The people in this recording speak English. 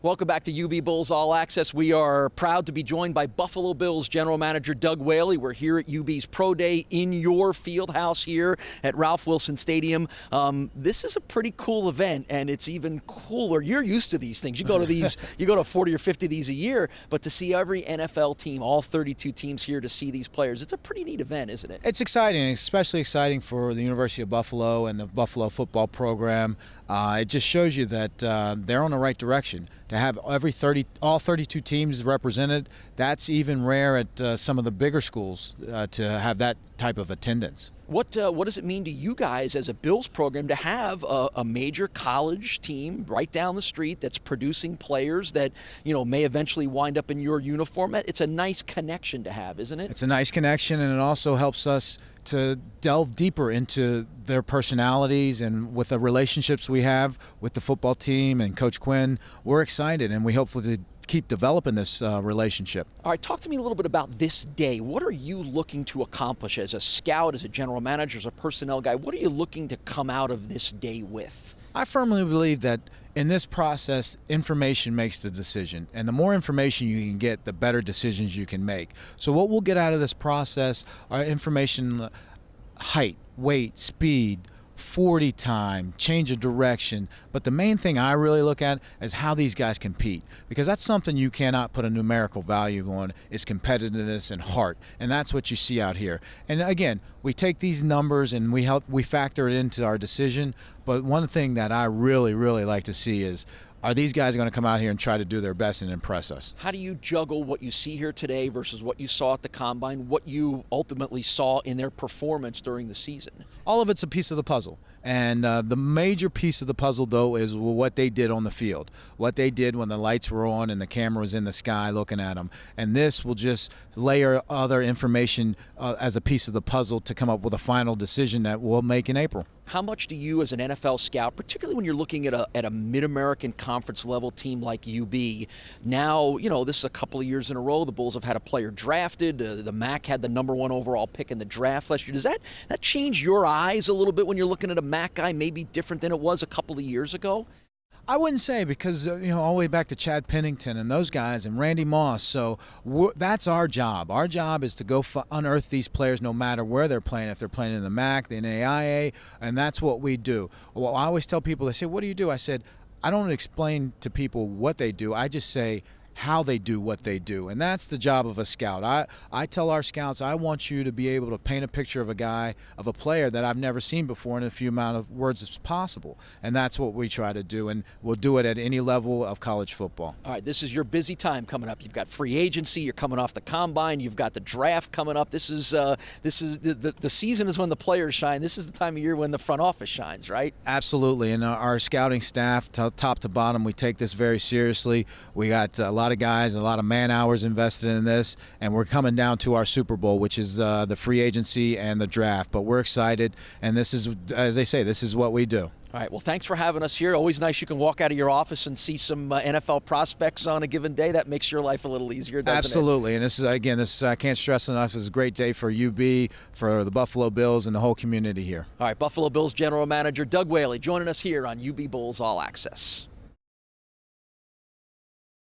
Welcome back to UB Bulls All Access. We are proud to be joined by Buffalo Bills General Manager Doug Whaley. We're here at UB's Pro Day in your Fieldhouse here at Ralph Wilson Stadium. This is a pretty cool event, and it's even cooler. You're used to these things. You go to these, you go to 40 or 50 of these a year, but to see every NFL team, all 32 teams here to see these players, it's a pretty neat event, isn't it? It's exciting, especially exciting for the University of Buffalo and the Buffalo football program. It just shows you that they're on the right direction. To have all 32 teams represented, that's even rare at some of the bigger schools to have that type of attendance. What does it mean to you guys as a Bills program to have a major college team right down the street that's producing players that, you know, may eventually wind up in your uniform? It's a nice connection to have, isn't it? It's a nice connection, and it also helps us to delve deeper into their personalities, and with the relationships we have with the football team and Coach Quinn, we're excited, and we hopefully keep developing this relationship. All right, talk to me a little bit about this day. What are you looking to accomplish as a scout, as a general manager, as a personnel guy? What are you looking to come out of this day with? I firmly believe that in this process, information makes the decision, and the more information you can get, the better decisions you can make. So what we'll get out of this process are information: height, weight, speed, 40 time, change of direction. But the main thing I really look at is how these guys compete, because that's something you cannot put a numerical value on, is competitiveness and heart, and that's what you see out here. And again, we take these numbers and we factor it into our decision. But one thing that I really like to see is, are these guys going to come out here and try to do their best and impress us? How do you juggle what you see here today versus what you saw at the Combine, what you ultimately saw in their performance during the season? All of it's a piece of the puzzle. And the major piece of the puzzle, though, is what they did on the field, what they did when the lights were on and the camera was in the sky looking at them. And this will just layer other information as a piece of the puzzle to come up with a final decision that we'll make in April. How much do you, as an NFL scout, particularly when you're looking at a Mid-American Conference level team like UB, now, you know, this is a couple of years in a row, the Bulls have had a player drafted, the MAC had the #1 overall pick in the draft last year. Does that change your eyes a little bit when you're looking at a MAC guy, maybe different than it was a couple of years ago? I wouldn't say, because you know, all the way back to Chad Pennington and those guys and Randy Moss. So that's our job. Our job is to go unearth these players no matter where they're playing. If they're playing in the MAC, the NAIA, and that's what we do. Well, I always tell people, they say, "What do you do?" I said, I don't explain to people what they do. I just say how they do what they do, and that's the job of a scout. I tell our scouts, I want you to be able to paint a picture of a guy, of a player that I've never seen before in a few amount of words as possible, and that's what we try to do, and we'll do it at any level of college football. All right, this is your busy time coming up. You've got free agency, you're coming off the Combine, you've got the draft coming up. This is the season is when the players shine. This is the time of year when the front office shines, right? Absolutely, and our scouting staff, top to bottom, we take this very seriously. We got a lot of guys and a lot of man hours invested in this, and we're coming down to our Super Bowl, which is the free agency and the draft. But we're excited, and this is, as they say, this is what we do. All right, well, thanks for having us here. Always nice you can walk out of your office and see some NFL prospects on a given day. That makes your life a little easier, doesn't it? Absolutely, and this is, again, I can't stress enough, this is a great day for UB, for the Buffalo Bills, and the whole community here. All right, Buffalo Bills General Manager Doug Whaley joining us here on UB Bulls All Access.